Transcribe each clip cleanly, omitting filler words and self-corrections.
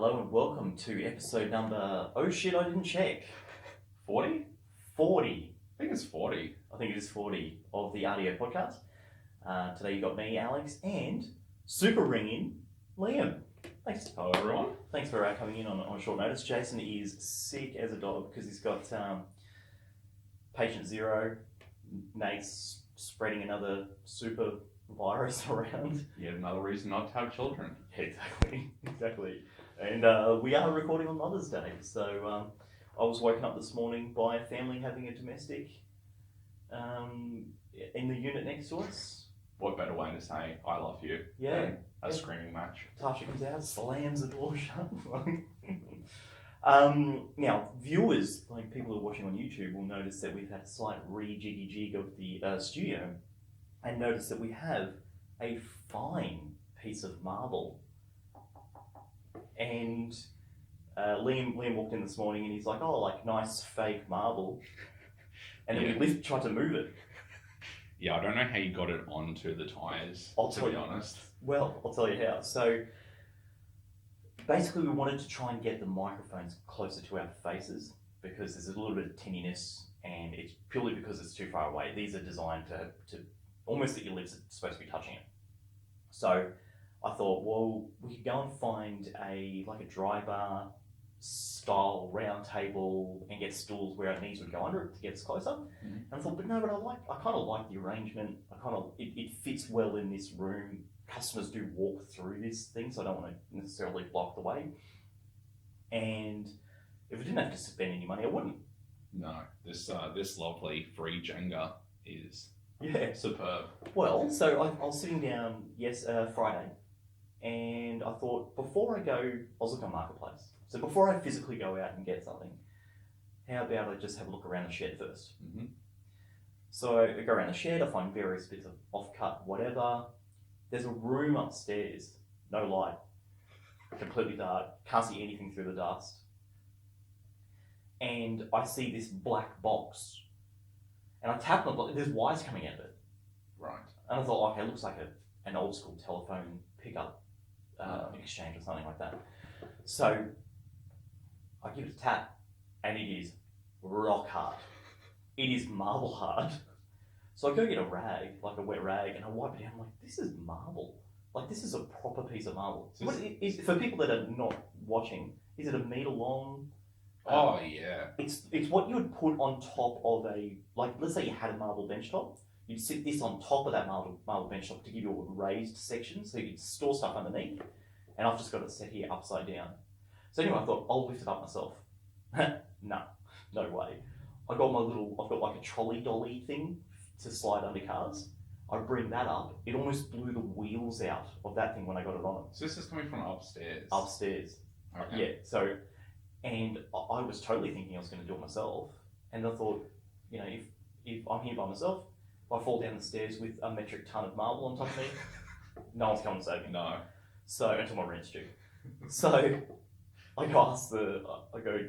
Hello and welcome to episode number, oh shit, I didn't check. 40? 40. I think it's 40. I think it is 40 of the RDO podcast. Today you got me, Alex, and super ring-in, Liam. Thanks. Hello, everyone. Thanks for coming in on short notice. Jason is sick as a dog because he's got patient zero. Nate's spreading another super virus around. Yet another reason not to have children. Yeah, exactly. And we are recording on Mother's Day, so I was woken up this morning by a family having a domestic in the unit next to us. What better way to say I love you Yeah. than a screaming match? Tasha comes out, slams the door shut. Now, viewers, like people who are watching on YouTube, will notice that we've had a slight re-jiggy-jig of the studio and notice that we have a fine piece of marble. And Liam walked in this morning and he's like, oh, like nice fake marble. And then we tried to move it. Yeah, I don't know how you got it onto the tyres, to be honest. Well, I'll tell you how. So basically we wanted to try and get the microphones closer to our faces because there's a little bit of tinniness and it's purely because it's too far away. These are designed to almost that your lips are supposed to be touching it. So I thought, well, we could go and find a dry bar style round table and get stools where our knees would go under it to get us closer. Mm-hmm. And I thought, but I kind of like the arrangement. It fits well in this room. Customers do walk through this thing, so I don't want to necessarily block the way. And if I didn't have to spend any money, I wouldn't. No, this lovely free Jenga is superb. Well, so I was sitting down Friday, and I thought before I go, I was looking at Marketplace. So before I physically go out and get something, how about I just have a look around the shed first? Mm-hmm. So I go around the shed, I find various bits of off-cut, whatever. There's a room upstairs, no light, completely dark, can't see anything through the dust. And I see this black box, and I tap on it, there's wires coming out of it. Right. And I thought, okay, it looks like an old school telephone pickup exchange or something like that. So I give it a tap, and it is rock hard. It is marble hard. So I go get a rag, like a wet rag, and I wipe it down. I'm like, this is marble. Like, this is a proper piece of marble. So for people that are not watching, is it a metre long? Oh, yeah. It's what you would put on top of let's say you had a marble bench top. You'd sit this on top of that marble bench top to give you a raised section so you could store stuff underneath. And I've just got it set here upside down. So anyway, I thought, I'll lift it up myself. No way. I've got like a trolley dolly thing to slide under cars. I bring that up. It almost blew the wheels out of that thing when I got it on. So this is coming from upstairs? Upstairs. Okay. Yeah, so, and I was totally thinking I was going to do it myself. And I thought, if I'm here by myself, if I fall down the stairs with a metric ton of marble on top of me, no one's coming to save me. No. So, until my rent's due. So, I go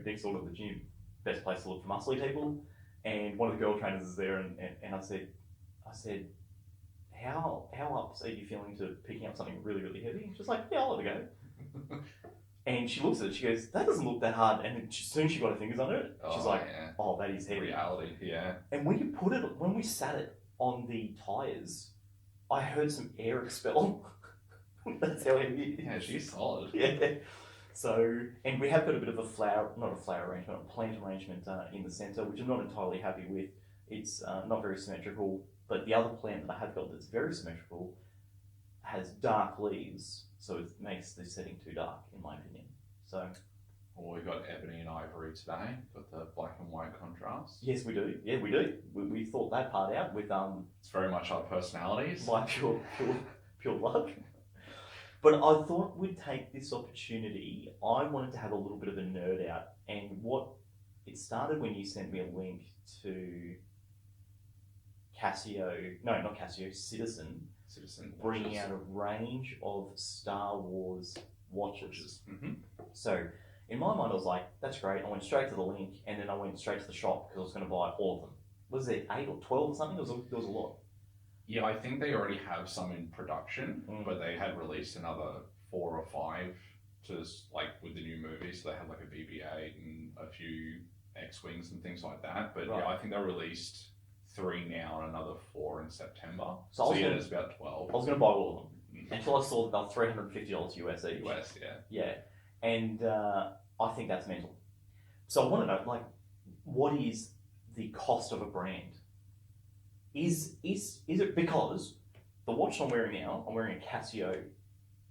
next door to the gym, best place to look for muscly people, and one of the girl trainers is there, and I said, how up are you feeling to picking up something really, really heavy? She's like, yeah, I'll let it go. And she looks at it, she goes, that doesn't look that hard, and as soon as she got her fingers under it, she's like, yeah. Oh, that is heavy. Reality, yeah. And when we sat it on the tyres, I heard some air expel. That's how heavy it is. Yeah, she's solid. Yeah. So, and we have got a bit of a plant arrangement in the centre, which I'm not entirely happy with. It's not very symmetrical, but the other plant that I have got that's very symmetrical has dark leaves, so it makes the setting too dark, in my opinion. So, well, we got ebony and ivory today. Got the black and white contrast. Yes, we do. Yeah, we do. We thought that part out with It's very much our personalities. My pure luck. But I thought we'd take this opportunity. I wanted to have a little bit of a nerd out, and it started when you sent me a link to Citizen bringing out a range of Star Wars watches. Mm-hmm. So in my mind, I was like, that's great. I went straight to the link, and then I went straight to the shop because I was going to buy all of them. Was there 8 or 12 or something? There was a lot. Yeah, I think they already have some in production, but they had released another 4 or 5 like with the new movies. So they had like a BB-8 and a few X-Wings and things like that. But Right. yeah, I think they released 3 now and another 4 in September. So I was gonna- it's about 12. I was going to buy all of them until I saw that they were $350 US each. US, yeah. Yeah, and I think that's mental. So I want to know, like, what is the cost of a brand? Is it because the watch I'm wearing now? I'm wearing a Casio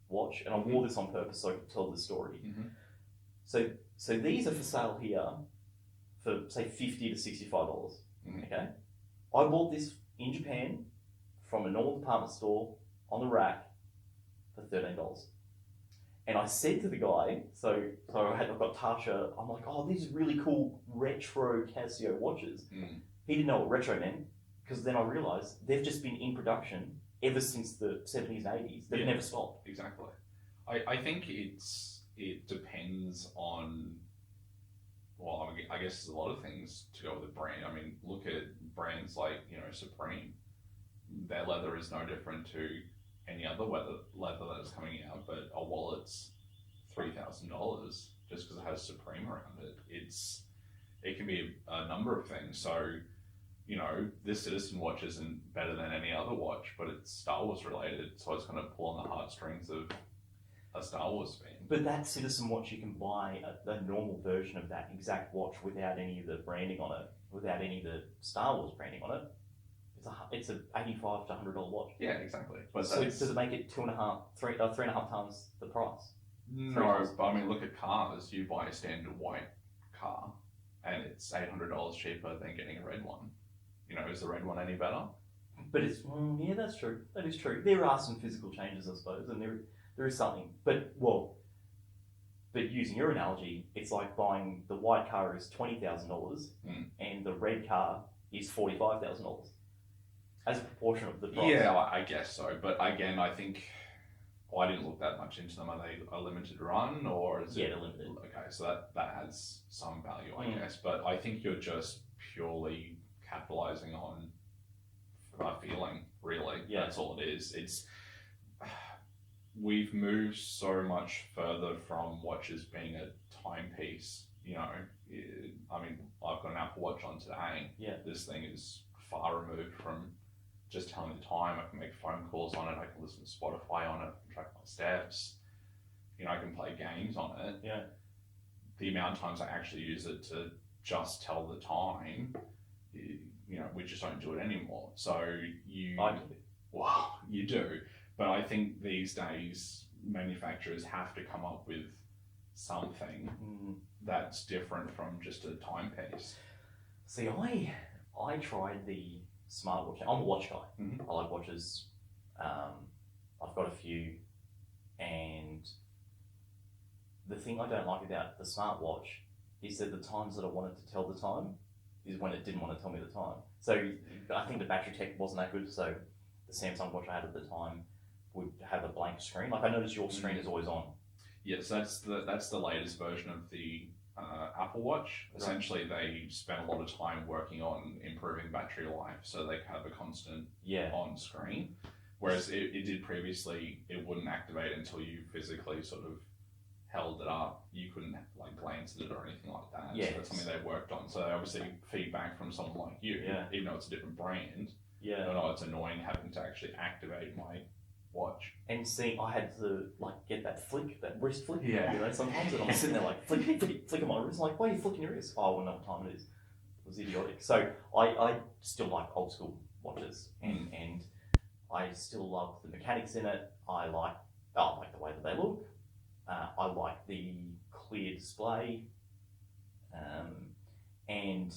watch, and I wore this on purpose so I could tell this story. Mm-hmm. So these are for sale here for say $50 to $65. Mhm. Okay, I bought this in Japan from a normal department store on the rack for $13. And I said to the guy, I've got Tasha, I'm like, oh, these are really cool retro Casio watches. Mm. He didn't know what retro meant, because then I realised they've just been in production ever since the 70s and 80s. They've never stopped. Exactly. I think it depends on, well, I guess there's a lot of things to go with a brand. I mean, look at brands like, Supreme. Their leather is no different to any other leather that is coming out, but a wallet's $3,000 just because it has Supreme around it. It can be a number of things. So, this Citizen watch isn't better than any other watch, but it's Star Wars related, so it's going to pull on the heartstrings of a Star Wars fan. But that Citizen watch, you can buy a normal version of that exact watch without any of the branding on it, without any of the Star Wars branding on it. It's a $85 to $100 watch. Yeah, exactly. But so does it make it 3.5 times the price? No, but I mean, look at cars. You buy a standard white car, and it's $800 cheaper than getting a red one. Is the red one any better? But it's yeah, that's true. That is true. There are some physical changes, I suppose, and there is something. But using your analogy, it's like buying the white car is $20,000, and the red car is $45,000 as a proportion of the price. Yeah, I guess so. But again, I think I didn't look that much into them. Are they a limited run or is they're limited. Okay, so that has some value, I guess. But I think you're just purely capitalizing on a feeling, really. Yeah. That's all it is. We've moved so much further from watches being a timepiece. I mean, I've got an Apple Watch on today. Yeah. This thing is far removed from just telling the time. I can make phone calls on it. I can listen to Spotify on it. I can track my steps. I can play games on it. Yeah. The amount of times I actually use it to just tell the time, we just don't do it anymore. So I do. Well, you do. But I think these days manufacturers have to come up with something that's different from just a timepiece. See, I tried the smartwatch. I'm a watch guy. Mm-hmm. I like watches. I've got a few, and the thing I don't like about the smartwatch is that the times that I wanted to tell the time is when it didn't want to tell me the time. So I think the battery tech wasn't that good. So the Samsung watch I had at the time would have a blank screen. Like I noticed your screen is always on. Yes, that's the latest version of the Apple Watch. Right. Essentially, they spent a lot of time working on improving battery life, so they have a constant on screen. Whereas it did previously, it wouldn't activate until you physically sort of held it up. You couldn't like glance at it or anything like that. Yeah, so that's something they worked on. So obviously, feedback from someone like you, even though it's a different brand. Yeah. I know it's annoying having to actually activate my watch. And see, I had to like get that flick, that wrist flick. Yeah. Sometimes, and I'm sitting there like flick on my wrist. I'm like, why are you flicking your wrist? Oh, I know what time it is. It was idiotic. So I still like old school watches, and I still love the mechanics in it. I like the way that they look. I like the clear display, and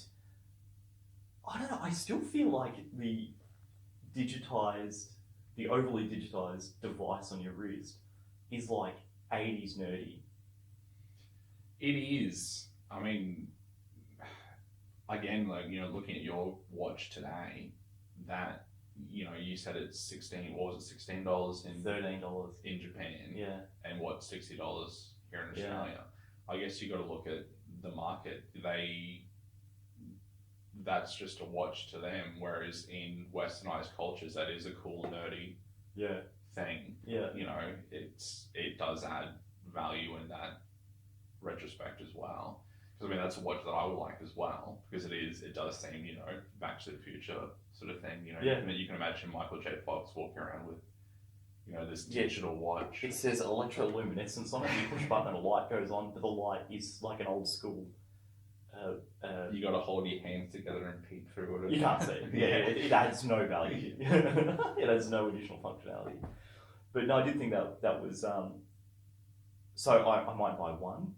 I don't know. I still feel like the overly digitized device on your wrist is like 80s nerdy. It is. I mean, again, like, looking at your watch today, that, you said it's $16 in $13 in Japan. Yeah. And what, $60 here in Yeah. Australia. I guess you got to look at the market. That's just a watch to them, whereas in westernized cultures, that is a cool, nerdy thing. Yeah. It does add value in that retrospect as well. Because I mean, that's a watch that I would like as well, because it does seem, you know, Back to the Future sort of thing. You know, Yeah. you can imagine Michael J. Fox walking around with, you know, this digital watch. It says electroluminescence on it. You push a button and a light goes on, but the light is like an old school. You got to hold your hands together and peek through it. You can't see. Yeah, it adds no value. It adds no additional functionality. But no, I did think that was. So I might buy one,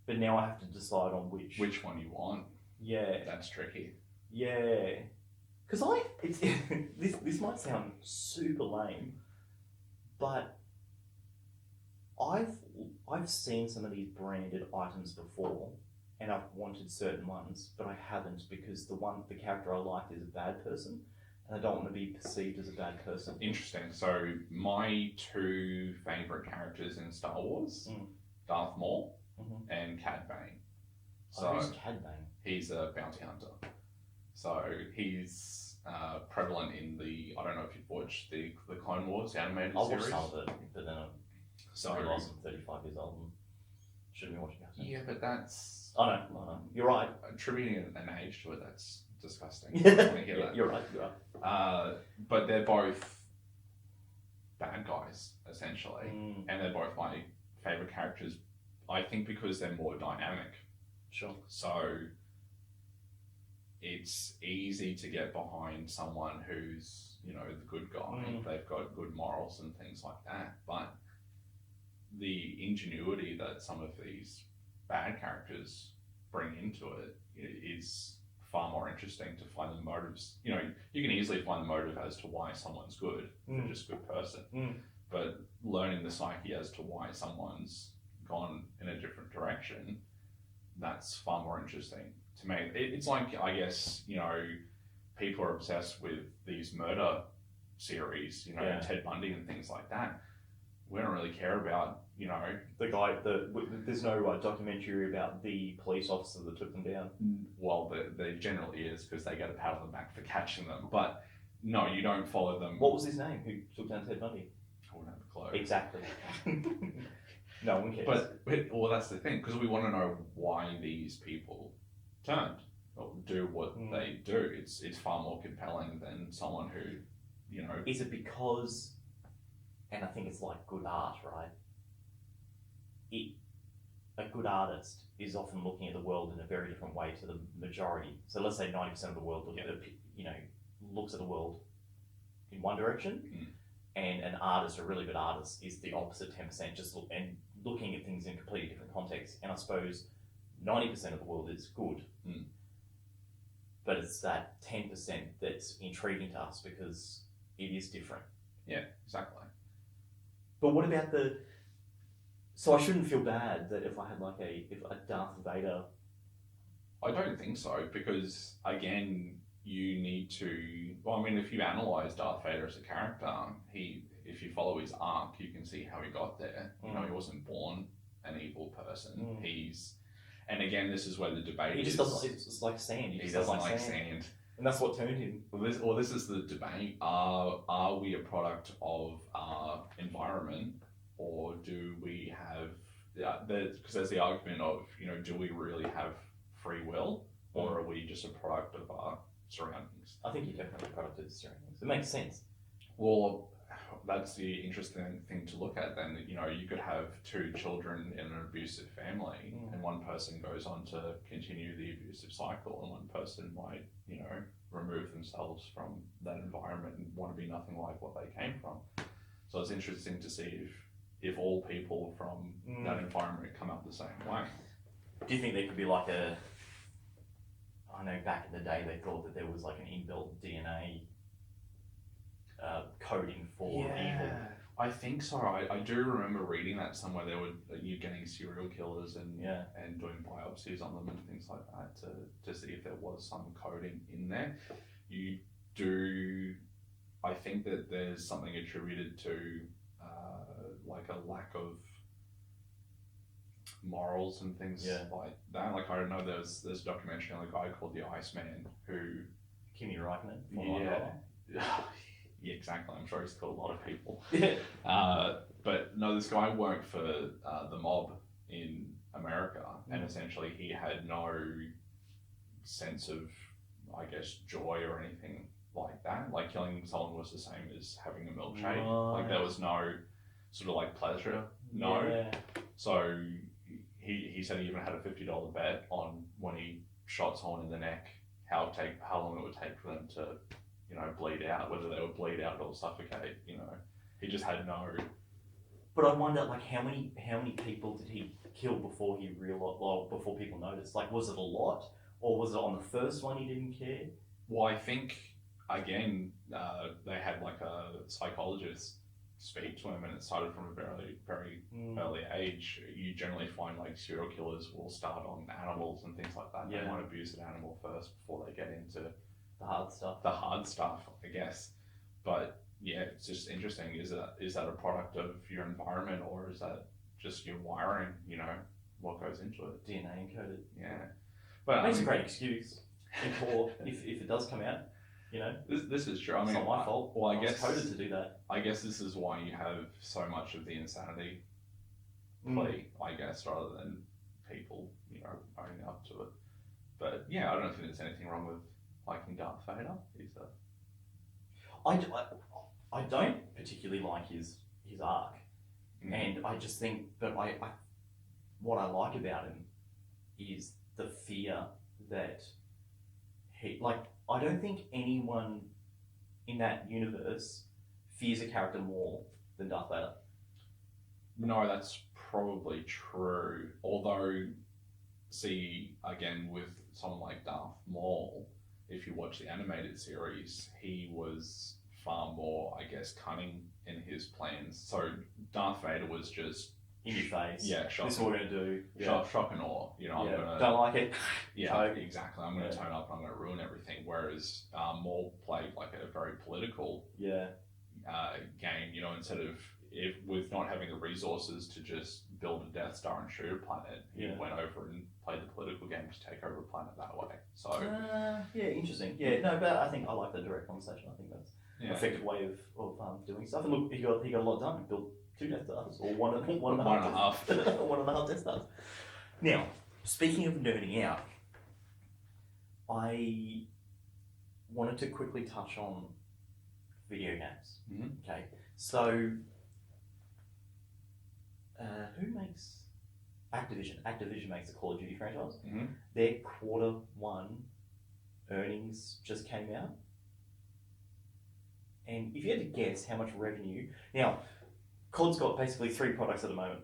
but now I have to decide on which one you want. Yeah, That's tricky. yeah. Because this might sound super lame, but I've seen some of these branded items before, and I've wanted certain ones, but I haven't because the character I like is a bad person, and I don't want to be perceived as a bad person. Interesting. So my two favorite characters in Star Wars, Darth Maul and Cad Bane. So who's Cad Bane? He's a bounty hunter. So he's prevalent in the, I don't know if you've watched the Clone Wars animated I series. watched some of it, but then I realised I'm 35 years old and shouldn't be watching cartoons. Yeah, but that's... I know. You're right. Attributing an age to it, that's disgusting. I don't want to hear that. You're right. But they're both bad guys, essentially. And they're both my favourite characters, I think, because they're more dynamic. Sure. So it's easy to get behind someone who's, you know, the good guy. They've got good morals and things like that. But the ingenuity that some of these bad characters bring into it is far more interesting to find the motives. You know, you can easily find the motive as to why someone's good. They're just a good person. But learning the psyche as to why someone's gone in a different direction, that's far more interesting to me. It's like, I guess, you know, people are obsessed with these murder series, you know, Ted Bundy and things like that. We don't really care about, you know... There's no documentary about the police officer that took them down. Well, there generally is, because they get a pat on the back for catching them. But no, you don't follow them. What was his name? Who took down Ted Bundy? I wouldn't have a clue. Exactly. No one cares. But well, that's the thing, because we want to know why these people turned or do what they do. It's far more compelling than someone who, you know... Is it because... And I think it's like good art, right? A good artist is often looking at the world in a very different way to the majority. So let's say 90% of the world, looks at the world in one direction, and an artist, a really good artist, is the opposite 10%, looking at things in completely different contexts. And I suppose 90% of the world is good, but it's that 10% that's intriguing to us because it is different. Yeah, exactly. But what about so I shouldn't feel bad that if I had if a Darth Vader... I don't think so, because again, you need to... Well, I mean, if you analyse Darth Vader as a character, if you follow his arc, you can see how he got there. You know, he wasn't born an evil person. And again, this is where the debate is... He just doesn't... It's like sand. He doesn't like sand. And that's what turned him. Well, this is the debate. Are we a product of our environment, or do we have... Because there's the argument of, you know, do we really have free will, or are we just a product of our surroundings? I think you're definitely a product of the surroundings. It makes sense. Well, that's the interesting thing to look at then. You know, you could have two children in an abusive family, and one person goes on to continue the abusive cycle, and one person might, you know, remove themselves from that environment and want to be nothing like what they came from. So it's interesting to see if all people from that environment come up the same way. Do you think there could be like I know back in the day they thought that there was like an inbuilt DNA coding for evil. I think so. I do remember reading that somewhere. There were you getting serial killers and doing biopsies on them and things like that to see if there was some coding in there. You do. I think that there's something attributed to like a lack of morals and things like that. Like, I don't know, there's a documentary on a guy called the Iceman who... Kimi Räikkönen? Yeah, exactly. I'm sure he's killed a lot of people. Yeah. But no, this guy worked for the mob in America, and essentially he had no sense of, I guess, joy or anything like that. Like killing someone was the same as having a milkshake. Right. Like there was no sort of like pleasure. No. Yeah. So he said he even had a $50 bet on when he shot someone in the neck, how long it would take for them to, bleed out, whether they would bleed out or suffocate. He just had no. But I wonder, like, how many people did he kill before he realized? Well, before people noticed, like, was it a lot, or was it on the first one he didn't care? Well, I think again they had like a psychologist speak to him, and it started from a very very early age. You generally find like serial killers will start on animals and things like that. Yeah. They might abuse an animal first before they get into The hard stuff. the hard stuff, I guess. But yeah, it's just interesting. Is that a product of your environment, or is that just your wiring? What goes into it? DNA encoded. Yeah, but It makes a great excuse in court if it does come out. This is true. I It's mean, not my fault. Well, I was guess coded to do that. I guess this is why you have so much of the insanity plea, I guess, rather than people, owning up to it. But yeah, I don't think there's anything wrong with liking Darth Vader. I don't particularly like his arc, and I just think, but I what I like about him is the fear that he, like, I don't think anyone in that universe fears a character more than Darth Vader. No, that's probably true. Although, see, again, with someone like Darth Maul, if you watch the animated series, he was far more, I guess, cunning in his plans. So Darth Vader was just In your face. Yeah, shock. This is what we're gonna do. Shock and awe. I'm gonna. Don't like it. Yeah, Choke. exactly. I'm gonna turn up and I'm gonna ruin everything. Whereas Maul played like a very political Yeah. game. Instead of with not having the resources to just build a Death Star and shoot a planet, he went over and played the political game to take over a planet that way. So yeah, interesting. Yeah, no, but I think I like the direct conversation. I think that's an yeah. effective way of doing stuff. And look, he got a lot done. He built 2 Death Stars, or one and a half. One and a half Death Stars. Now, speaking of nerding out, I wanted to quickly touch on video games. Mm-hmm. Okay, so who makes Activision? Activision makes the Call of Duty franchise. Mm-hmm. Their Q1 earnings just came out, and if you had to guess how much revenue, now COD's got basically 3 products at the moment: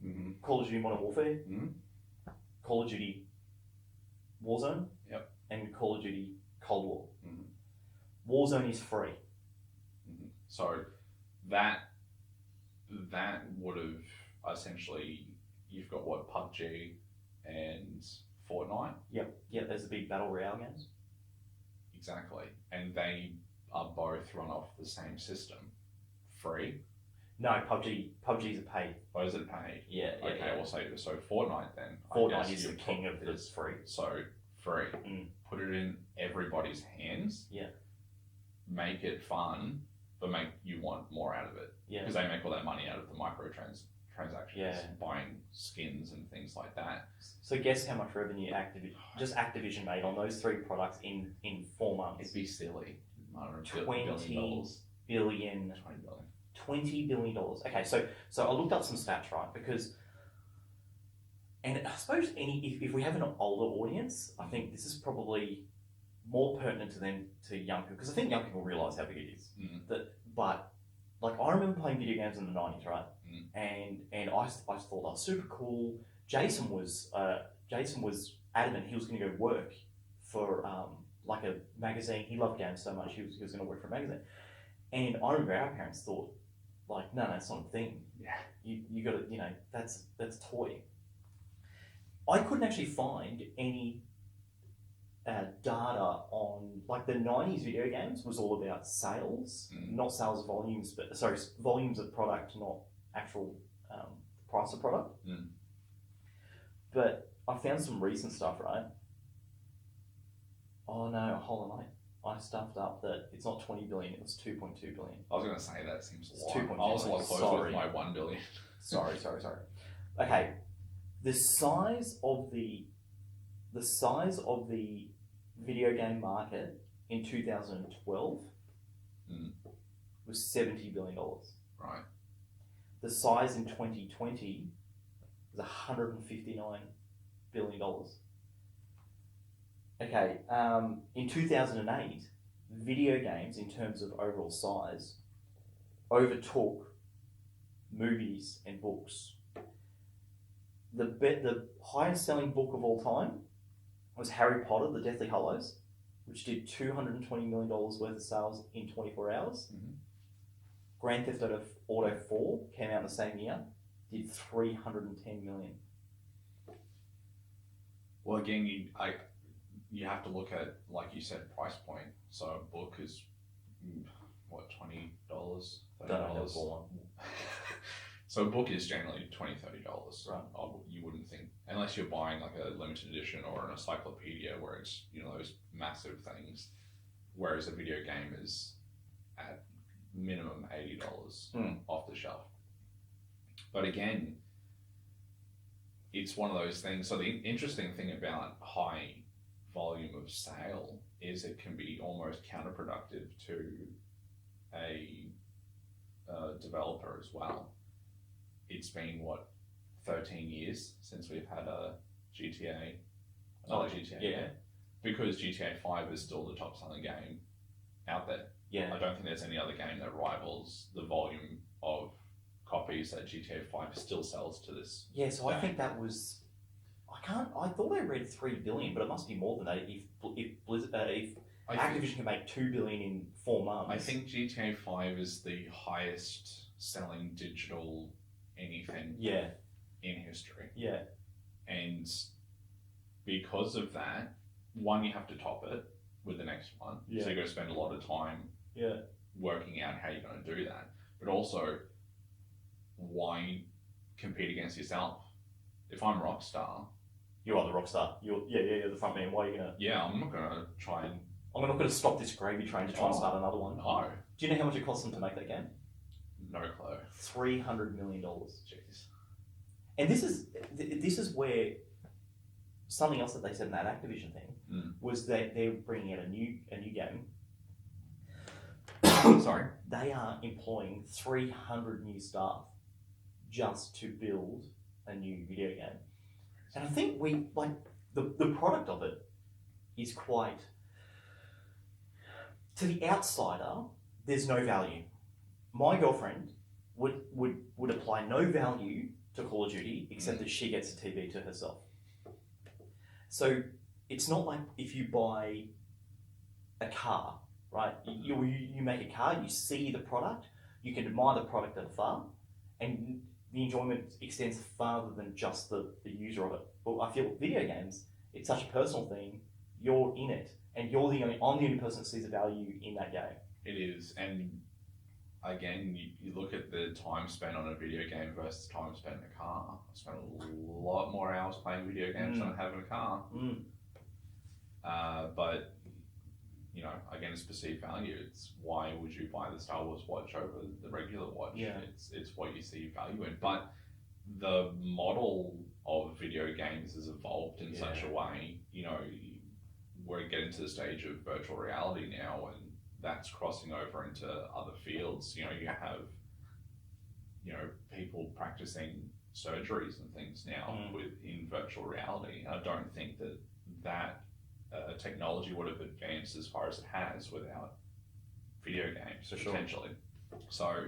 Mm-hmm. Call of Duty Modern Warfare, Mm-hmm. Call of Duty Warzone, Yep. and Call of Duty Cold War. Mm-hmm. Warzone is free. Mm-hmm. So that would have essentially, you've got what, PUBG and Fortnite? Yep, there's the big battle royale games. Exactly, and they are both run off the same system, free. No, PUBG's a paid. Or is it paid? Yeah. Okay, well, so Fortnite then. Fortnite is the king of it's free. So free. Mm. Put it in everybody's hands. Yeah. Make it fun, but make you want more out of it. Yeah. Because they make all that money out of the transactions, Yeah. buying skins and things like that. So guess how much revenue Activision made on those 3 products in 4 months? It'd be silly. I don't know, $20 billion. billion. $20 billion. Okay, so I looked up some stats, right? Because, and I suppose if we have an older audience, I think this is probably more pertinent to young people, because I think young people realise how big it is. Mm. But like, I remember playing video games in the 90s, right? Mm. And I thought that was super cool. Jason was adamant he was going to go work for like a magazine. He loved games so much he was going to work for a magazine. And I remember our parents thought, like, no, it's not a thing. Yeah. You got to, that's toy. I couldn't actually find any data on, like, the 90s video games was all about sales, not sales volumes, but volumes of product, not actual price of product. Mm. But I found some recent stuff, right? Oh no, hold on, mate. I stuffed up that it's not 20 billion, it was 2.2 billion. I was going to say that seems It's a lot. 2.2 I was a lot closer sorry. with my 1 billion. Sorry. Okay, the size of the video game market in 2012 was $70 billion. Right. The size in 2020 was $159 billion. Okay, in 2008, video games, in terms of overall size, overtook movies and books. The highest selling book of all time was Harry Potter, The Deathly Hallows, which did $220 million worth of sales in 24 hours. Mm-hmm. Grand Theft Auto 4 came out in the same year, did $310 million. Well, again, you have to look at, like you said, price point. So a book is what, $20, $30. So a book is generally $20, $30. Right. You wouldn't think, unless you're buying like a limited edition or an encyclopedia where it's, you know, those massive things. Whereas a video game is at minimum $80 off the shelf. But again, it's one of those things. So the interesting thing about high volume of sale is it can be almost counterproductive to a developer as well. It's been 13 years since we've had a GTA, GTA, yeah. because GTA 5 is still the top selling game out there. Yeah, I don't think there's any other game that rivals the volume of copies that GTA 5 still sells to this. Yeah, so day. I think that was. I thought I read 3 billion, but it must be more than that. If Activision can make 2 billion in 4 months. I think GTA 5 is the highest selling digital anything in history. Yeah. And because of that, one, you have to top it with the next one. Yeah. So you've got to spend a lot of time working out how you're going to do that. But also, why compete against yourself? If I'm Rockstar, You are the Rockstar. You're the front man. Why are you gonna? Yeah, I'm not gonna try and. I'm not gonna stop this gravy train to try and start another one. No. Do you know how much it cost them to make that game? No clue. $300 million. Jeez. And this is where something else that they said in that Activision thing was that they're bringing out a new game. Sorry, they are employing 300 new staff just to build a new video game. And I think the product of it is quite, to the outsider, there's no value. My girlfriend would apply no value to Call of Duty except that she gets a TV to herself. So it's not like if you buy a car, right? You make a car, you see the product, you can admire the product at afar, and the enjoyment extends farther than just the user of it. But I feel with video games, it's such a personal thing. You're in it, and I'm the only person that sees the value in that game. It is, and again, you look at the time spent on a video game versus time spent in a car. I spent a lot more hours playing video games than I have in a car. But you know, again, it's perceived value. It's why would you buy the Star Wars watch over the regular watch? Yeah. It's what you see value in. But the model of video games has evolved in such a way, you know, we're getting to the stage of virtual reality now, and that's crossing over into other fields. You know, you have, you know, people practicing surgeries and things now in virtual reality. I don't think that technology would have advanced as far as it has without video games, potentially. So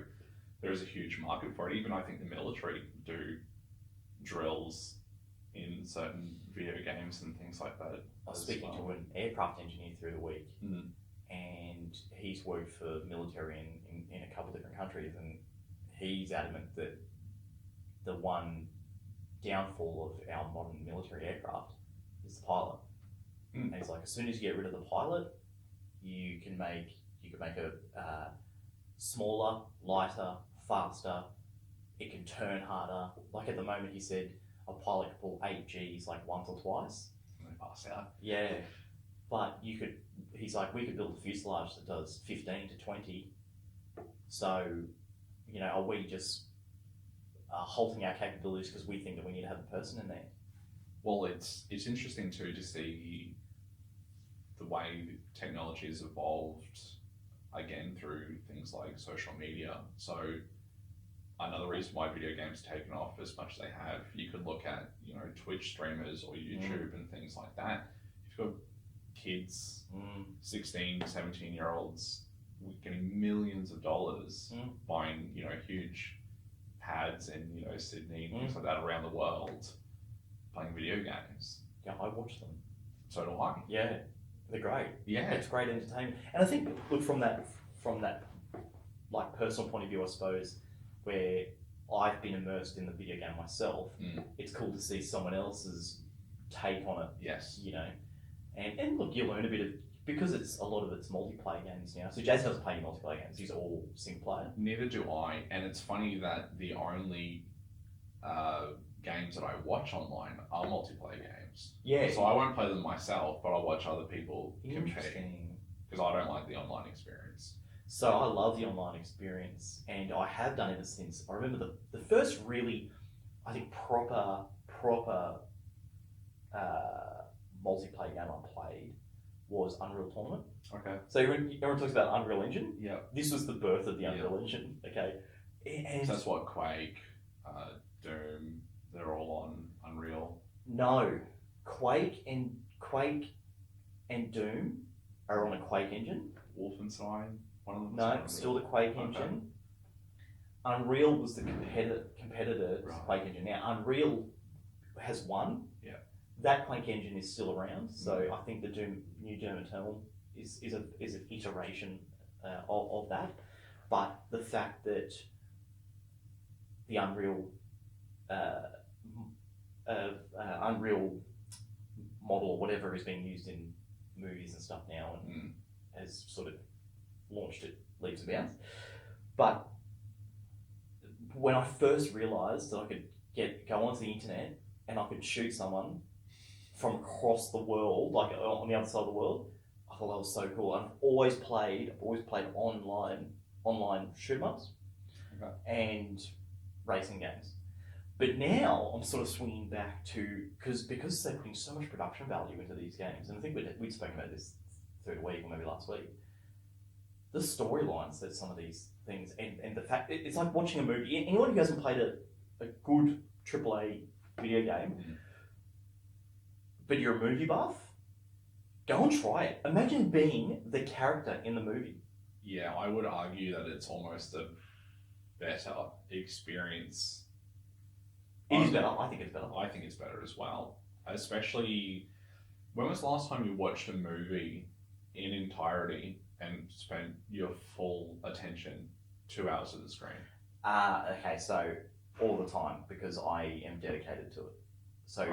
there is a huge market for it. Even I think the military do drills in certain video games and things like that. I was speaking to an aircraft engineer through the week, and he's worked for military in a couple of different countries, and he's adamant that the one downfall of our modern military aircraft is the pilot. And he's like, as soon as you get rid of the pilot, you can make a smaller, lighter, faster. It can turn harder. Like at the moment, he said a pilot can pull 8 Gs like once or twice. And they pass out. Yeah, but he's like, we could build a fuselage that does 15 to 20. So, are we just halting our capabilities because we think that we need to have a person in there? Well, it's interesting too to see the way technology has evolved again through things like social media. So another reason why video games taken off as much as they have, you could look at Twitch streamers or YouTube and things like that. If you've got kids, 16, 17-year-olds getting millions of dollars buying huge pads in Sydney and things like that around the world, playing video games. Yeah, I watch them. So do I. Yeah, they're great. Yeah, it's great entertainment, and I think look from that like personal point of view, I suppose, where I've been immersed in the video game myself. It's cool to see someone else's take on it. Yes, and look, you learn a bit of, because a lot of it's multiplayer games now. So Jazz doesn't play any multiplayer games; he's all single player. Neither do I, and it's funny that the only games that I watch online are multiplayer games. Yeah. So I won't play them myself, but I watch other people competing Interesting. because I don't like the online experience. So I love the online experience, and I have done ever since. I remember the first really, I think, proper multiplayer game I played was Unreal Tournament. Okay. So everyone talks about Unreal Engine. Yeah. This was the birth of the Unreal Engine. Okay. And so that's what Quake, Doom, they're all on Unreal. No, Quake and Doom are on a Quake engine. Wolfenstein, one of them. No, still the Quake engine. Unreal was the competitor to Quake engine. Now Unreal has won. Yeah. That Quake engine is still around, so I think the new Doom Eternal is an iteration of that. But the fact that the Unreal model or whatever is being used in movies and stuff now, and has sort of launched it leaps and bounds. But when I first realised that I could go onto the internet and I could shoot someone from across the world, like on the other side of the world, I thought that was so cool. I've always played online shoot 'em ups and racing games. But now I'm sort of swinging back to, because they're putting so much production value into these games, and I think we'd spoken about this third week or maybe last week, the storylines that some of these things, and the fact, it's like watching a movie. Anyone who hasn't played a good AAA video game, but you're a movie buff, go and try it. Imagine being the character in the movie. Yeah, I would argue that it's almost a better experience. It is better. I think it's better. I think it's better as well. Especially, when was the last time you watched a movie in entirety and spent your full attention 2 hours at the screen? Okay, so all the time, because I am dedicated to it. So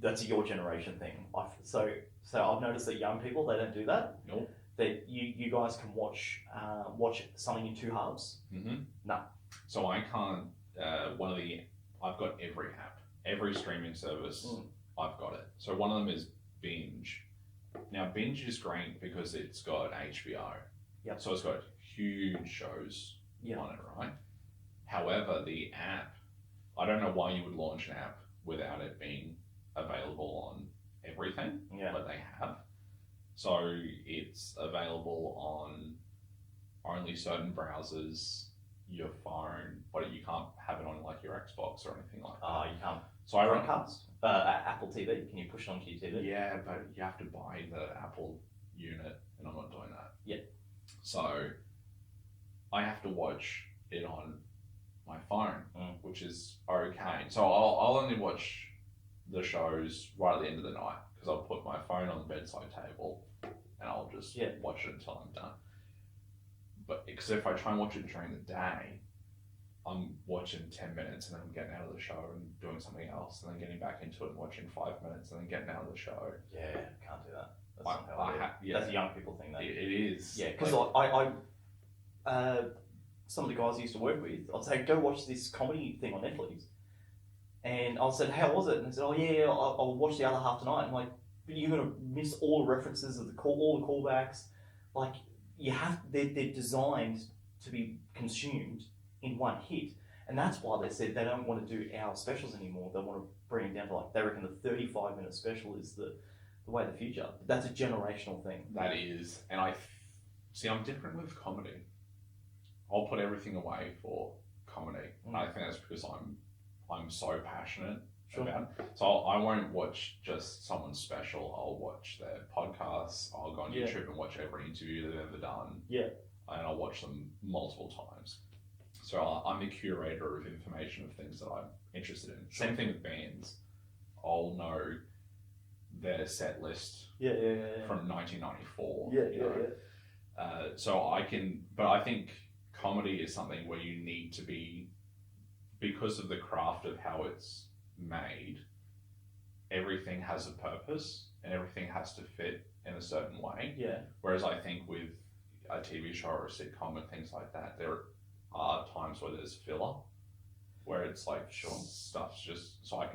that's a your generation thing. So I've noticed that young people, they don't do that. Nope. That you guys can watch something in 2 halves. No. So I can't. I've got every app, every streaming service. I've got it. So one of them is Binge. Now Binge is great because it's got HBO. Yep. So it's got huge shows on it, right? However, the app, I don't know why you would launch an app without it being available on everything, but they have. So it's available on only certain browsers, your phone, but you can't have it on like your Xbox or anything like that. You can't. So I Chromecast, Apple TV. Can you push it onto your TV? Yeah, but you have to buy the Apple unit, and I'm not doing that. Yeah. So I have to watch it on my phone, which is okay. So I'll only watch the shows right at the end of the night because I'll put my phone on the bedside table and I'll just watch it until I'm done. But because if I try and watch it during the day, I'm watching 10 minutes and then I'm getting out of the show and doing something else and then getting back into it and watching 5 minutes and then getting out of the show. Yeah, can't do that. That's a young people thing, though. It is. Yeah, because I some of the guys I used to work with, I'd say, go watch this comedy thing on Netflix. And I said, how was it? And they said, oh yeah, I'll watch the other half tonight. I'm like, but you're gonna miss all the references of all the callbacks. Like they're designed to be consumed in one hit, and that's why they said they don't want to do hour specials anymore. They want to bring it down to they reckon the 35-minute special is the way of the future. That's a generational thing. That is, and see, I'm different with comedy. I'll put everything away for comedy. And I think that's because I'm so passionate about it. So I won't watch just someone's special. I'll watch their podcasts. I'll go on YouTube and watch every interview they've ever done. Yeah. And I'll watch them multiple times. So I'm the curator of information of things that I'm interested in. Same thing with bands. I'll know their set list from 1994. So I can, but I think comedy is something where you need to be, because of the craft of how it's made, everything has a purpose and everything has to fit in a certain way. Yeah. Whereas I think with a TV show or a sitcom and things like that, there are times where there's filler, where it's like stuff's just, so I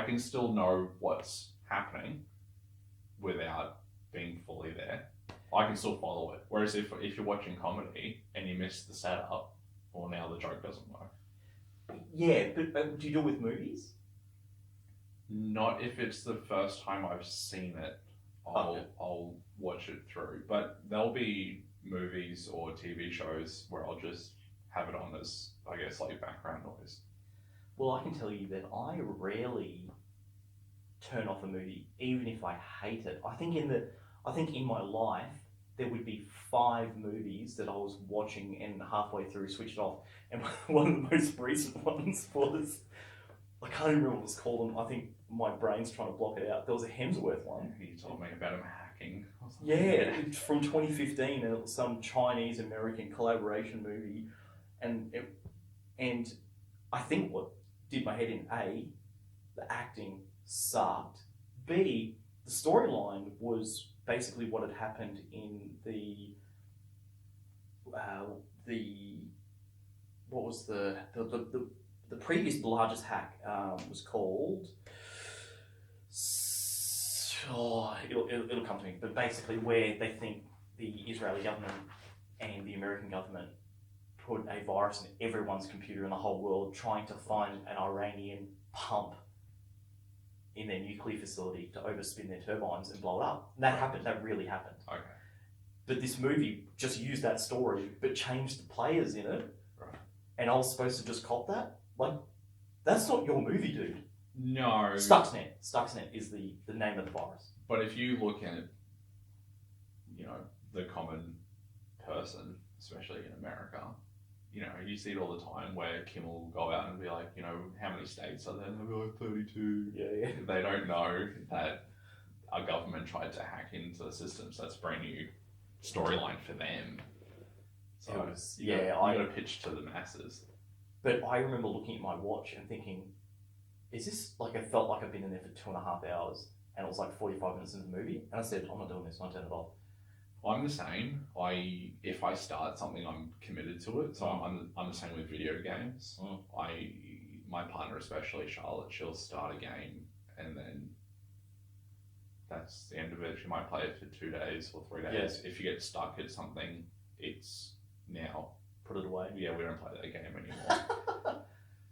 can still know what's happening without being fully there. I can still follow it. Whereas if you're watching comedy and you miss the setup, well, now the joke doesn't work. Yeah, but do you do it with movies? Not if it's the first time I've seen it. I'll watch it through. But there'll be movies or TV shows where I'll just have it on as, I guess, like background noise. Well, I can tell you that I rarely turn off a movie, even if I hate it. I think in my life there would be 5 movies that I was watching and halfway through switched off. And one of the most recent ones was, I can't remember what it was called. I think my brain's trying to block it out. There was a Hemsworth one. You told me about him hacking. Yeah, it's from 2015, and it was some Chinese-American collaboration movie. And I think what did my head in, A, the acting sucked. B, the storyline was basically what had happened in the what was the previous largest hack was called. It'll come to me. But basically, where they think the Israeli government and the American government put a virus in everyone's computer in the whole world, trying to find an Iranian pump in their nuclear facility to overspin their turbines and blow it up. And that happened. That really happened. Okay. But this movie just used that story, but changed the players in it. Right. And I was supposed to just cop that? Like, that's not your movie, dude. No. Stuxnet is the name of the virus. But if you look at, the common person, especially in America, you see it all the time where Kim will go out and be like, how many states are there? And they'll be like 32. Yeah. They don't know that our government tried to hack into the system, so that's a brand new storyline for them. So you got to pitch to the masses. But I remember looking at my watch and thinking, is this I felt like I've been in there for 2.5 hours, and it was like 45 minutes into the movie, and I said, I'm not doing this, and I turned it off. I'm the same. If I start something, I'm committed to it. So I'm the same with video games. My partner, especially Charlotte, she'll start a game and then that's the end of it. She might play it for 2 days or 3 days. Yeah. If you get stuck at something, it's now. Put it away. Yeah, we don't play that game anymore.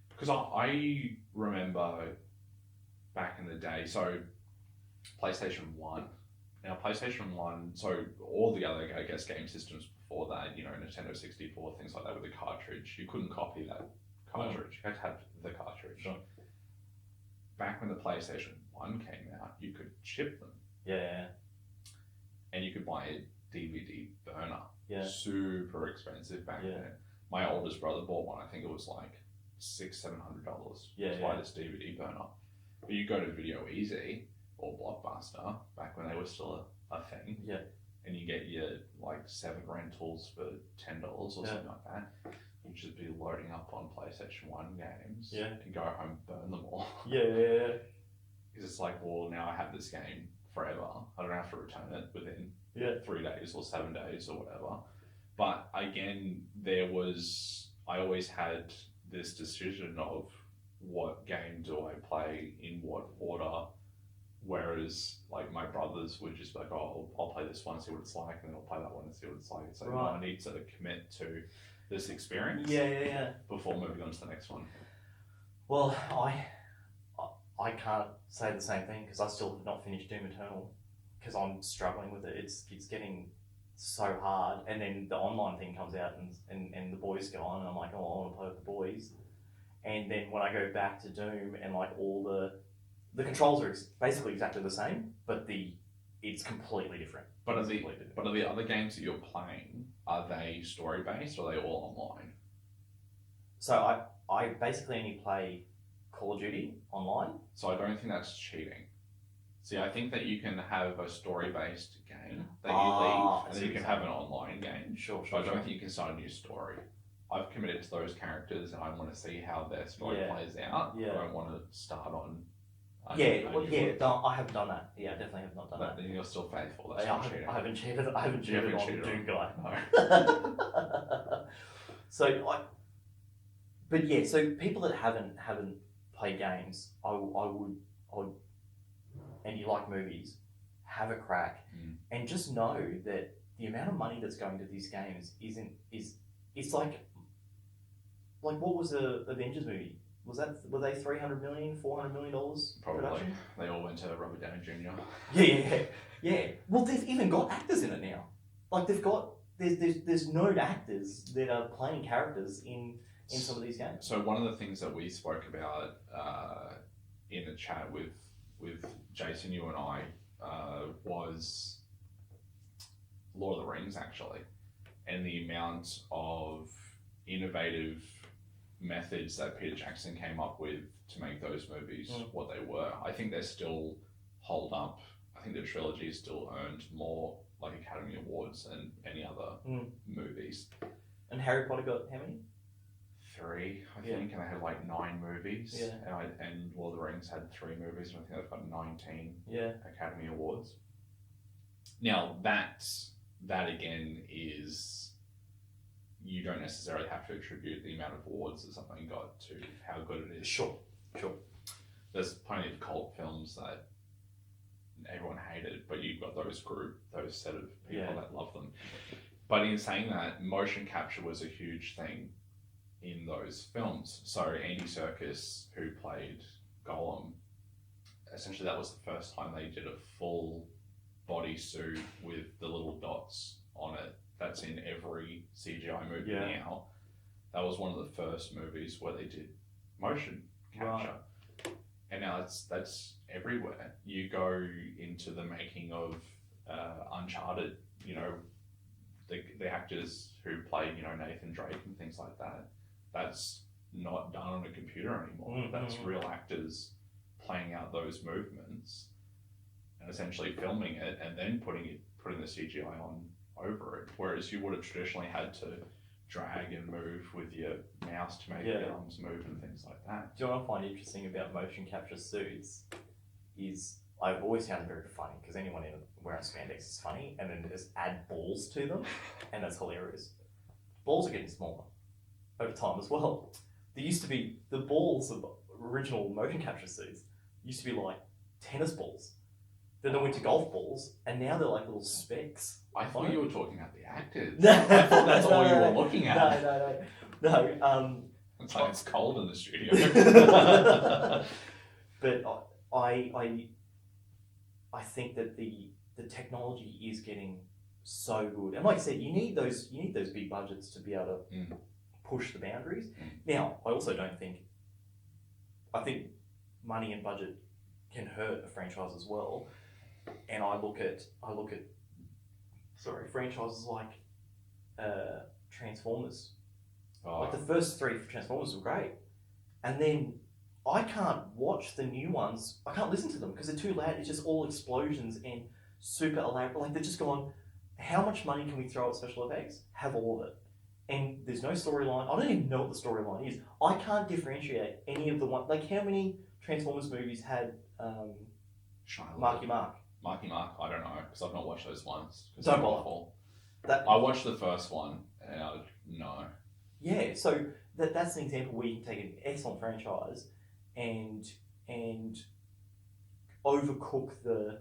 Because I remember back in the day, so PlayStation 1. Now, PlayStation 1, so all the other, I guess, game systems before that, Nintendo 64, things like that with the cartridge, you couldn't copy that cartridge. You had to have the cartridge. Sure. Back when the PlayStation 1 came out, you could chip them. Yeah. And you could buy a DVD burner. Yeah. Super expensive back then. My oldest brother bought one. I think it was like $600-700 to buy this DVD burner. But you go to Video Easy or Blockbuster back when they were still a thing. Yeah. And you get your 7 rentals for $10 or something like that. You'd just be loading up on PlayStation 1 games. Yeah. And go home, burn them all. Yeah. Because it's like, well, now I have this game forever. I don't have to return it within 3 days or 7 days or whatever. But again, I always had this decision of what game do I play, in what order, Whereas, like, my brothers would just be like, oh, I'll play this one, see what it's like, and then I'll play that one and see what it's like. It's like, no, I need to commit to this experience before moving on to the next one. Well, I can't say the same thing because I still have not finished Doom Eternal because I'm struggling with it. It's getting so hard, and then the online thing comes out and the boys go on, and I'm like, oh, I want to play with the boys. And then when I go back to Doom and like all the controls are basically exactly the same, but it's completely different. But are the other games that you're playing, are they story based or are they all online? So I basically only play Call of Duty online. So I don't think that's cheating. See, I think that you can have a story based game that you leave, and then you can have an online game. Sure. But I don't think you can start a new story. I've committed to those characters and I want to see how their story plays out. Yeah. I don't want to start on. No, I haven't done that. Yeah, I definitely have not done that. Then you're still faithful. That's I not cheating. haven't cheated. I haven't cheated on Doom Guy. No. So people that haven't played games, I would, and you like movies, have a crack, and just know that the amount of money that's going to these games it's like what was the Avengers movie? Were they $300 million, $400 million Probably. production? They all went to Robert Downey Jr. Yeah. Well, they've even got actors in it now. Like there's known actors that are playing characters in some of these games. So one of the things that we spoke about in the chat with Jason, you and I, was Lord of the Rings, actually, and the amount of innovative methods that Peter Jackson came up with to make those movies what they were. I think they still hold up. I think the trilogy still earned more like Academy Awards than any other movies. And Harry Potter got how many? 3, I think, and they had like 9 movies. Yeah. And Lord of the Rings had 3 movies, and I think they've got 19 Academy Awards. Now that again is, you don't necessarily have to attribute the amount of awards that something got to how good it is. Sure. There's plenty of cult films that everyone hated, but you've got those set of people that love them. But in saying that, motion capture was a huge thing in those films. So Andy Serkis, who played Gollum, essentially that was the first time they did a full body suit with the little dots on it. That's in every CGI movie now. That was one of the first movies where they did motion capture. Right. And now that's everywhere. You go into the making of Uncharted, the actors who play, Nathan Drake and things like that. That's not done on a computer anymore. That's real actors playing out those movements and essentially filming it and then putting the CGI on over it. Whereas you would have traditionally had to drag and move with your mouse to make your arms move and things like that. Do you know what I find interesting about motion capture suits is I've always found them very funny because anyone wearing spandex is funny, and then just add balls to them, and that's hilarious. Balls are getting smaller over time as well. There used to be the balls of original motion capture suits used to be like tennis balls. Then they went to golf balls, and now they're like little specks. I thought you were talking about the actors. I thought that's all you were looking at. No. It's like it's cold in the studio. But I think that the technology is getting so good, and like I said, you need those big budgets to be able to push the boundaries. Now, I also don't think. I think money and budget can hurt a franchise as well, and I look at franchises like Transformers. Like the first 3 Transformers were great, and then I can't watch the new ones. I can't listen to them because they're too loud. It's just all explosions and super elaborate. Like they're just going, how much money can we throw at special effects? Have all of it. And there's no storyline. I don't even know what the storyline is. I can't differentiate any of the one. Like how many Transformers movies had Marky Mark? Marky Mark, I don't know because I've not watched those ones. Don't bother. I watched the first one and no. Yeah, so that's an example where you can take an excellent franchise and overcook the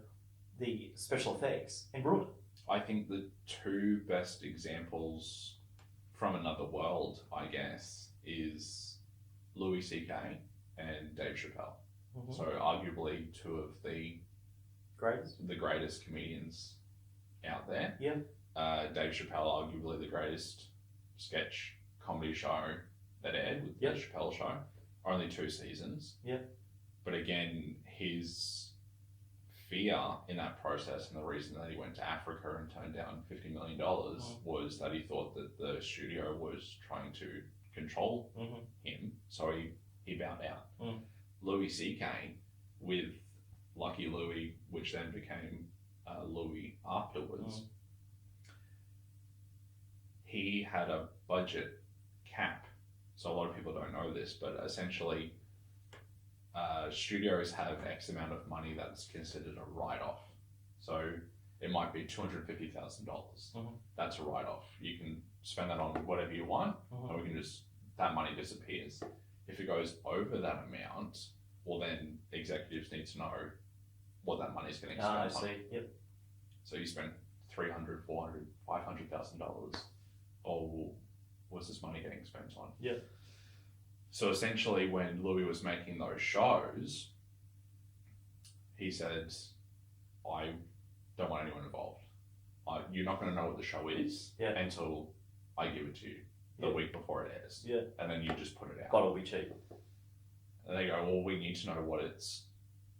special effects and ruin it. I think the two best examples from another world, I guess, is Louis C.K. and Dave Chappelle. Mm-hmm. So arguably two of the greatest comedians out there. Yeah. Dave Chappelle, arguably the greatest sketch comedy show that aired with the Chappelle Show. Only 2 seasons. Yeah. But again, his fear in that process and the reason that he went to Africa and turned down $50 million was that he thought that the studio was trying to control him. So he bowed out. Louis C.K. with Lucky Louie, which then became Louis afterwards, he had a budget cap. So a lot of people don't know this, but essentially studios have X amount of money that's considered a write-off. So it might be $250,000. That's a write-off. You can spend that on whatever you want, and we can that money disappears. If it goes over that amount, well then executives need to know what that money is getting spent on. I see. Yep. So you spent $300,000, $400,000, $500,000. Oh, well, what's this money getting spent on? Yep. So essentially, when Louis was making those shows, he said, "I don't want anyone involved. You're not going to know what the show is until I give it to you the week before it airs. Yeah. And then you just put it out. But it'll be cheap." And they go, "Well, we need to know what it's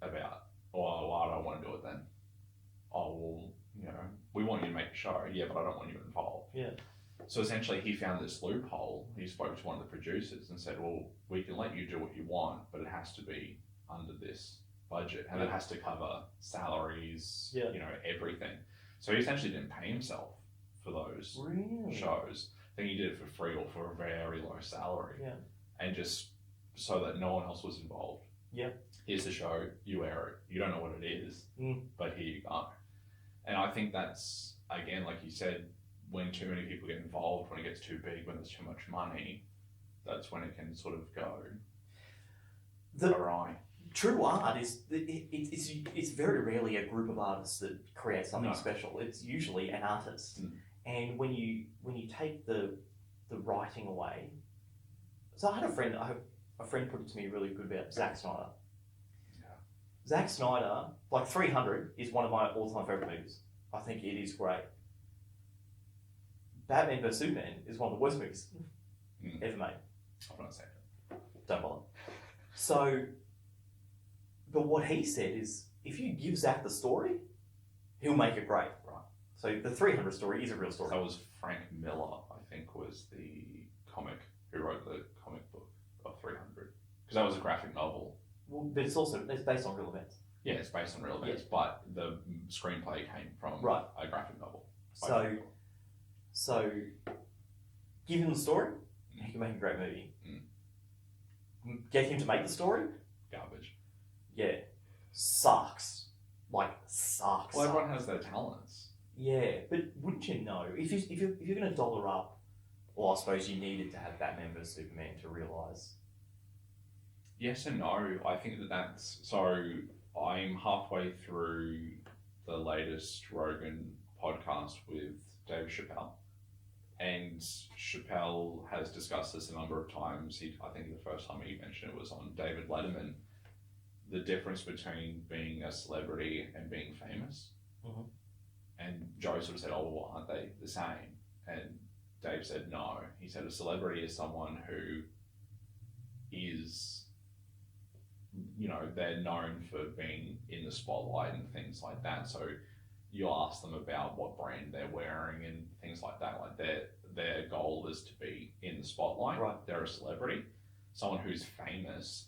about." "Oh, well, I don't want to do it then." "Oh, well, we want you to make a show." "Yeah, but I don't want you involved." Yeah. So essentially, he found this loophole. He spoke to one of the producers and said, "Well, we can let you do what you want, but it has to be under this budget, and it has to cover salaries, everything." So he essentially didn't pay himself for those shows. I think he did it for free or for a very low salary. Yeah. And just so that no one else was involved. Yeah. Here's the show, you air it. You don't know what it is, but here you go. And I think that's, again, like you said, when too many people get involved, when it gets too big, when there's too much money, that's when it can sort of go awry. True art is it's very rarely a group of artists that create something special. It's usually an artist, and when you take the writing away. So I had a friend put it to me really good about Zack Snyder. Yeah. Zack Snyder, like 300, is one of my all-time favorite movies. I think it is great. Batman vs Superman is one of the worst movies ever made. I'm not saying it. Don't bother. So, but what he said is, if you give Zack the story, he'll make it great. Right. So the 300 story is a real story. That was Frank Miller, I think, was the comic who wrote the comic book of 300. Because that was a graphic novel. Well, but it's based on real events. Yeah, it's based on real events, but the screenplay came from a graphic novel. So, give him the story, he can make a great movie. Get him to make the story, garbage. Yeah, sucks. Like sucks. Well, everyone has their talents. Yeah, but wouldn't you know if you're going to dollar up? Well, I suppose you needed to have Batman vs Superman to realise. Yes and no. I think that's so. I'm halfway through the latest Rogan podcast with Dave Chappelle. And Chappelle has discussed this a number of times. I think the first time he mentioned it was on David Letterman. The difference between being a celebrity and being famous. And Joe sort of said, "Oh, well, aren't they the same?" And Dave said, "No." He said a celebrity is someone who is, they're known for being in the spotlight and things like that. So you'll ask them about what brand they're wearing and things like that. Like their goal is to be in the spotlight. Right. They're a celebrity. Someone who's famous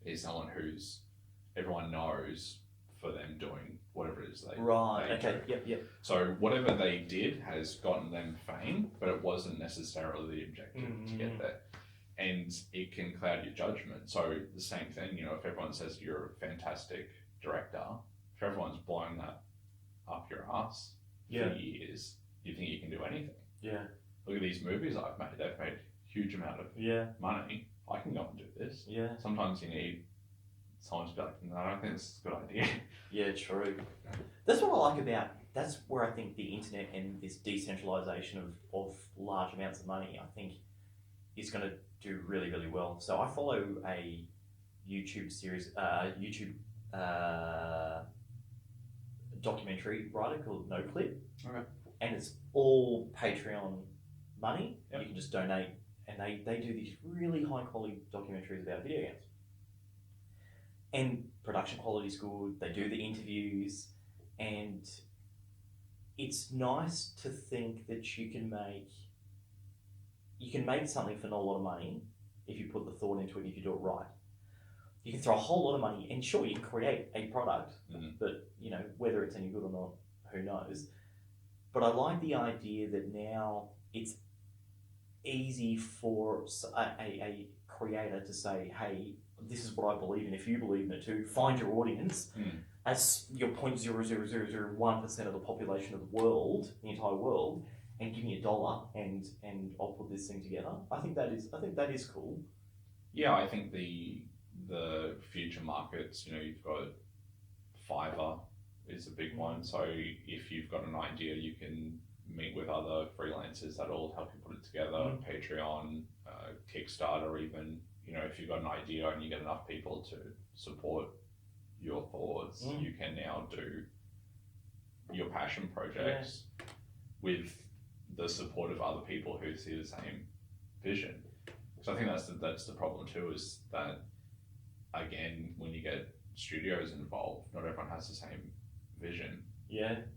is someone who's everyone knows for them doing whatever it is they Okay. do. Yep. So whatever they did has gotten them fame, but it wasn't necessarily the objective to get there. And it can cloud your judgment. So the same thing, if everyone says you're a fantastic director, if everyone's blowing that up your ass for years, you think you can do anything. Yeah. Look at these movies I've made. They've made a huge amount of money. I can go and do this. Yeah. Sometimes you need someone to be like, no, I don't think this is a good idea. Yeah, true. That's what I like about. That's where I think the internet and this decentralization of large amounts of money, I think, is going to do really, really well. So I follow a YouTube series, documentary writer called No Clip. Okay. And it's all Patreon money. Yep. You can just donate, and they do these really high quality documentaries about video games. And production quality is good. They do the interviews, and it's nice to think that you can make something for not a lot of money if you put the thought into it. If you do it right, you can throw a whole lot of money, and sure, you can create a product, but whether it's any good or not, who knows. But I like the idea that now it's easy for a creator to say, hey, this is what I believe in. If you believe in it too, find your audience as your 0.00001% of the population of the world, the entire world, and give me $1 and I'll put this thing together. I think that is cool. Yeah, I think the future markets, you've got Fiverr is a big one. So if you've got an idea, you can meet with other freelancers that'll help you put it together. Patreon, Kickstarter, even. If you've got an idea and you get enough people to support your thoughts, you can now do your passion projects with the support of other people who see the same vision. So I think that's the problem too, is that, again, when you get studios involved, not everyone has the same vision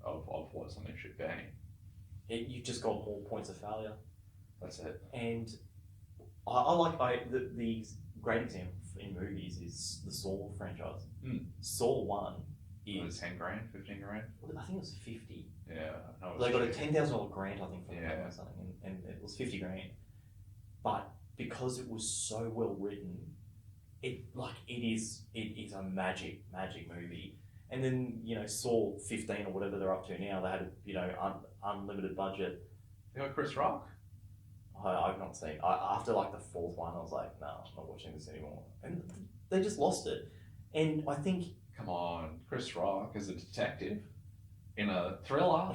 of what something should be. You've just got more points of failure. That's it. And the great example in movies is the Saw franchise. Saw 1 is 10 grand, 15 grand? I think it was 50. Yeah. No, They got a $10,000 grant, I think, from Yeah. or something, and it was 50 grand. But because it was so well written, it is a magic movie. And then Saw 15 or whatever they're up to now, they had unlimited budget. They got Chris Rock. I've not seen. After like the fourth one, I was like, no, I'm not watching this anymore. And they just lost it. And I think, come on, Chris Rock as a detective in a thriller.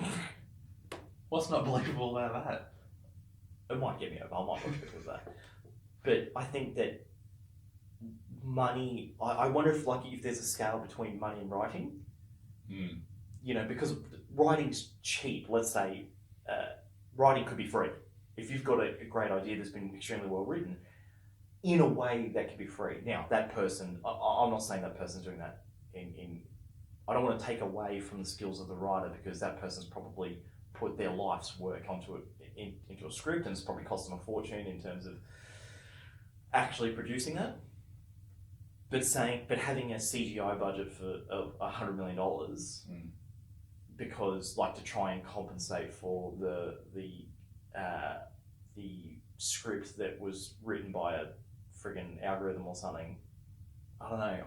What's not believable about that? It might get me over. I might watch it because of that. But I think that money. I wonder if there's a scale between money and writing. Because writing's cheap. Let's say writing could be free. If you've got a great idea that's been extremely well written, in a way that can be free. Now, that person, I'm not saying that person's doing that I don't want to take away from the skills of the writer, because that person's probably put their life's work onto it, into a script, and it's probably cost them a fortune in terms of actually producing that. But having a CGI budget of $100 million, because to try and compensate for the script that was written by a friggin' algorithm or something. I don't know.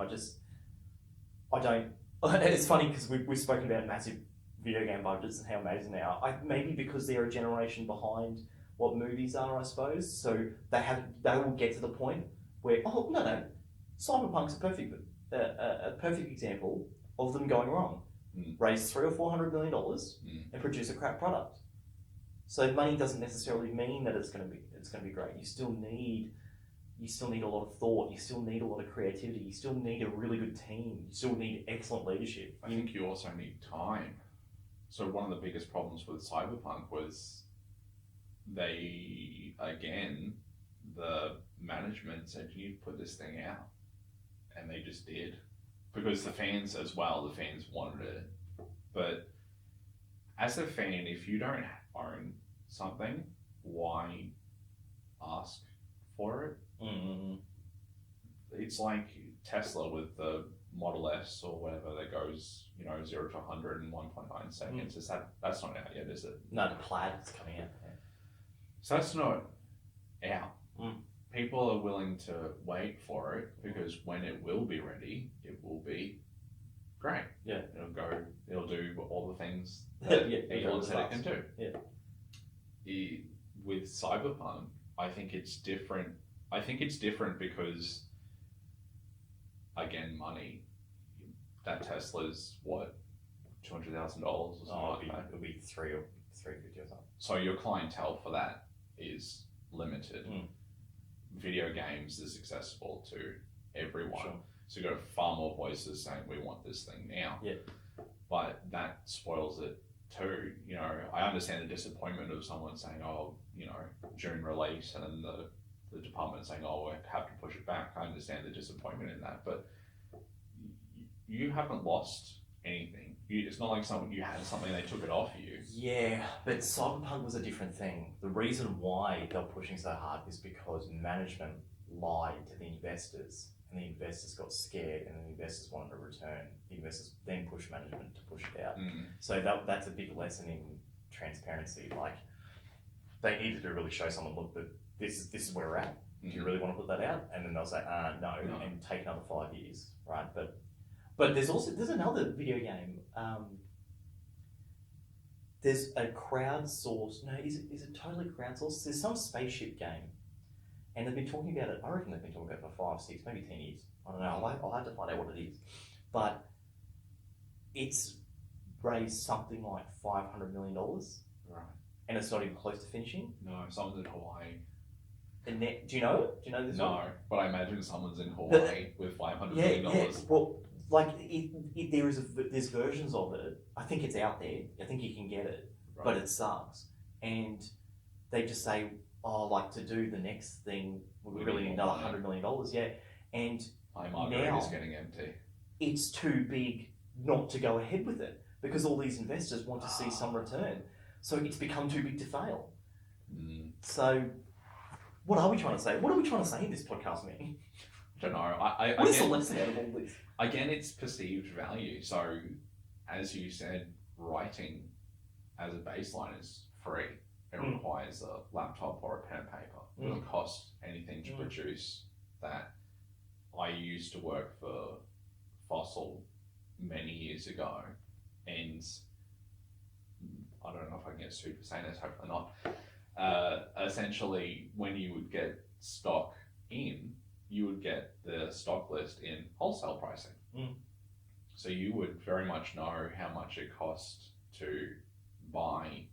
I don't. It's funny because we've spoken about massive video game budgets and how amazing they are. Maybe because they're a generation behind what movies are, I suppose. So they will get to the point where no, Cyberpunk's a perfect example of them going wrong. Raise $300 or $400 million and produce a crap product. So money doesn't necessarily mean that it's going to be great. You still need a lot of thought. You still need a lot of creativity. You still need a really good team. You still need excellent leadership. I think you also need time. So one of the biggest problems with Cyberpunk was the management said, you need to put this thing out. And they just did. Because the fans wanted it. But as a fan, if you don't own something, why ask for it? It's like Tesla with the Model S or whatever that goes 0 to 100 in 1.9 seconds. That's not out yet, is it? No, the Plaid is coming out. So that's not out. People are willing to wait for it, because when it will be ready, it will be great. Yeah. It'll do all the things that Elon said it can do. Yeah. With Cyberpunk, I think it's different. I think it's different because again, money. That Tesla's what, $200,000 or something like that. It'll be 350 or something. So your clientele for that is limited. Video games is accessible to everyone. Sure. So you've got far more voices saying we want this thing now. Yeah. But that spoils it too. You know, I understand the disappointment of someone saying, oh, you know, June release, and then the department saying, oh, we have to push it back. I understand the disappointment in that, but you haven't lost anything. It's not like you had something, they took it off you. Yeah, but Cyberpunk was a different thing. The reason why they're pushing so hard is because management lied to the investors, and the investors got scared, and the investors wanted a return. The investors then pushed management to push it out. So that's a big lesson in transparency. Like, they needed to really show someone, look, that this is where we're at. Do you really want to put that out? And then they'll say, no, and take another 5 years, right? But there's another video game. There's a crowdsourced. No, is it totally crowdsourced? There's some spaceship game, and they've been talking about it. I reckon they've been talking about it for 5, 6, maybe 10 years. I don't know. I'll have to find out what it is. But it's raised something like $500 million, Right. and it's not even close to finishing. No, someone's in Hawaii. And do you know it? Do you know this one? No, but I imagine someone's in Hawaii with $500 million. Yeah. Well, like there's versions of it. I think it's out there. I think you can get it, Right. but it sucks. And they just say, oh, like to do the next thing, we really need another $100 million. Yeah, and My margarita is getting empty. it's too big not to go ahead with it because all these investors want to see some return. So it's become too big to fail. So what are we trying to say? What are we trying to say in this podcast, man? I don't know. What is the lesson out of all this? Again, it's perceived value. So, as you said, writing as a baseline is free. It requires a laptop or a pen and paper. It doesn't cost anything to produce that. I used to work for Fossil many years ago, and I don't know if I can get sued for saying this, hopefully not. Essentially, when you would get stock in, you would get the stock list in wholesale pricing. So you would very much know how much it cost to buy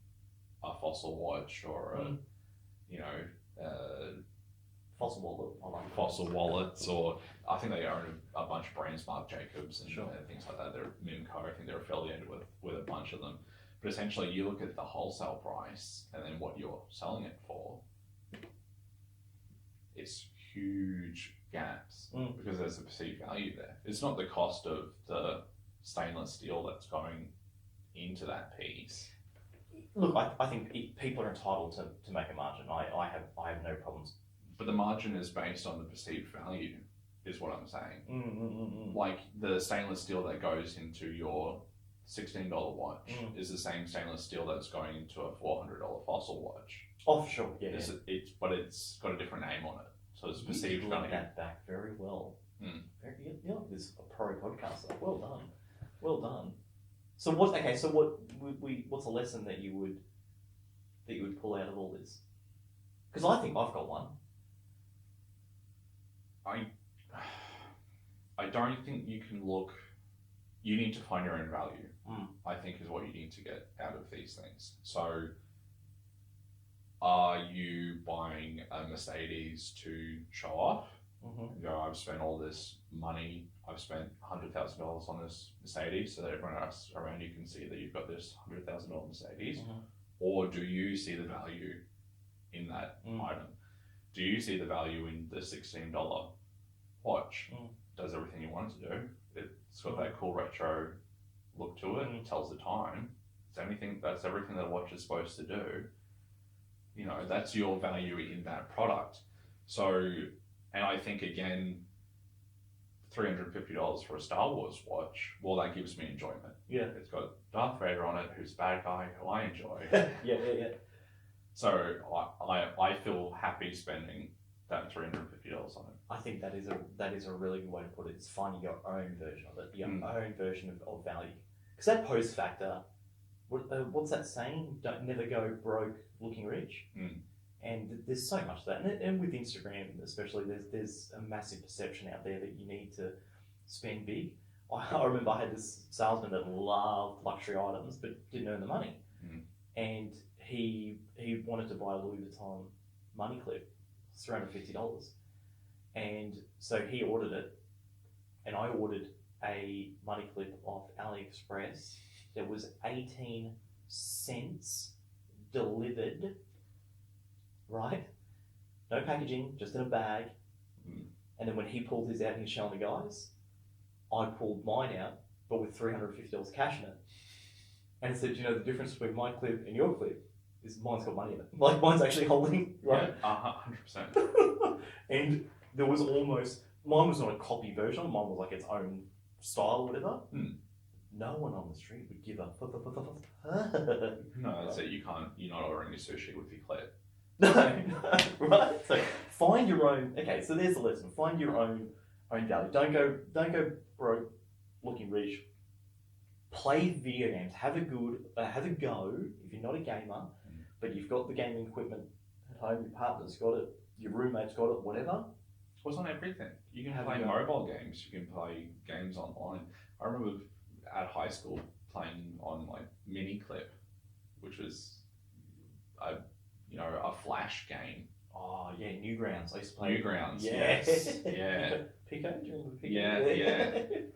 a Fossil watch or Fossil wallet. I like Fossil wallets, or I think they own a bunch of brands, Marc Jacobs and Sure. things like that. They're Mimco, I think they're affiliated with a bunch of them. But essentially, you look at the wholesale price and then what you're selling it for. It's huge gaps because there's a perceived value there. It's not the cost of the stainless steel that's going into that piece. Look, I think people are entitled to make a margin. I have no problems. But the margin is based on the perceived value, is what I'm saying. Like the stainless steel that goes into your $16 watch is the same stainless steel that's going into a $400 Fossil watch. Oh, for sure, yeah. But it's got a different name on it, so it's You perceived link value. that back very well. Yeah, this is a pro podcaster. Well done, well done. So what? Okay, so what's a lesson that you would pull out of all this? Because I think I've got one. I don't think you can look. You need to find your own value. I think is what you need to get out of these things. So, are you buying a Mercedes to show off? You go, I've spent all this money. I've spent $100,000 on this Mercedes, so that everyone else around you can see that you've got this $100,000 Mercedes. Or do you see the value in that item? Do you see the value in the $16 watch? Does everything you want it to do. It's got that cool retro look to it. It tells the time. That's everything that a watch is supposed to do. You know, that's your value in that product. So, and I think again, $350 for a Star Wars watch, well, that gives me enjoyment. Yeah. It's got Darth Vader on it, who's a bad guy, who I enjoy. Yeah. So I feel happy spending that $350 on it. I think that is a really good way to put it. It's finding your own version of it, your own version of value. Because that post factor, what's that saying? Never go broke looking rich. And there's so much of that, and with Instagram especially, there's a massive perception out there that you need to spend big. I remember I had this salesman that loved luxury items but didn't earn the money, and he wanted to buy a Louis Vuitton money clip, $350, and so he ordered it, and I ordered a money clip off AliExpress that was 18 cents delivered, right? No packaging, just in a bag. And then when he pulled his out and he was showing the guys, I pulled mine out, but with $350 cash in it. And said, you know, the difference between my clip and your clip is mine's got money in it. Like, mine's actually holding, right? Yeah, 100%. And there was almost, mine was not a copy version, mine was like its own style or whatever. No one on the street would give a No, that's it. You're not ordering a sushi with your clip. No, right? So find your own. Okay, so there's the lesson. Find your own value. Don't go broke looking rich. Play video games. Have a go if you're not a gamer, but you've got the gaming equipment at home. Your partner's got it. Your roommate's got it. Whatever. Well, it's on everything. You can Have play a go. mobile games. You can play games online. I remember at high school playing on like Miniclip, which was a flash game. Oh yeah, Newgrounds. I used to play Newgrounds. Yeah. Yes. Yeah. Pico. Do you remember Pico? Yeah.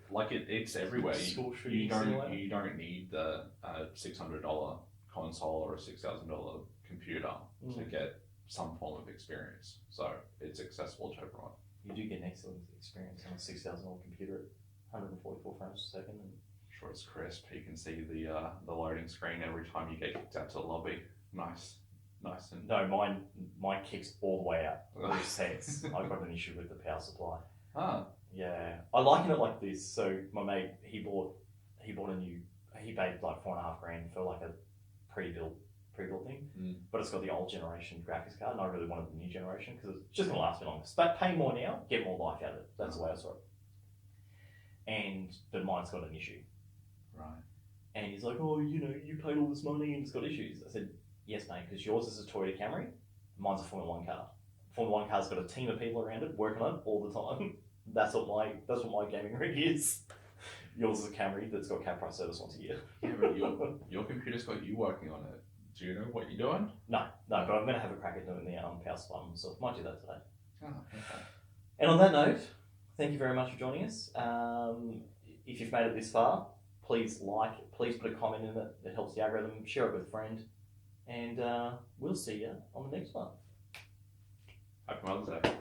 Like it's everywhere. School You shooting don't simulator. need the $600 console or a $6,000 computer to get some form of experience. So it's accessible to everyone. You do get an excellent experience on a $6,000 computer at 144 frames per second. Sure, it's crisp. You can see the loading screen every time you get kicked out to the lobby. Nice and No, mine kicks all the way out. All sets. I've got an issue with the power supply. Yeah, I liken it like this. So my mate, he paid like $4,500 for like a pre-built thing, but it's got the old generation graphics card, and I really wanted the new generation because it's just gonna last me longer. But pay more now, get more life out of it. That's the way I saw it. But mine's got an issue. Right. And he's like, oh, you paid all this money and it's got issues. I said, yes, mate, because yours is a Toyota Camry, mine's a Formula One car. Formula One car's got a team of people around it working on it all the time. That's what my gaming rig is. Yours is a Camry that's got cab price service once a year. Yeah, but your computer's got you working on it. Do you know what you're doing? No, but I'm going to have a crack at doing the power supply myself. Might do that today. Oh, okay. And on that note, thank you very much for joining us. If you've made it this far, please put a comment in it. It helps the algorithm. Share it with a friend. And we'll see you on the next one. Happy Mother's Day.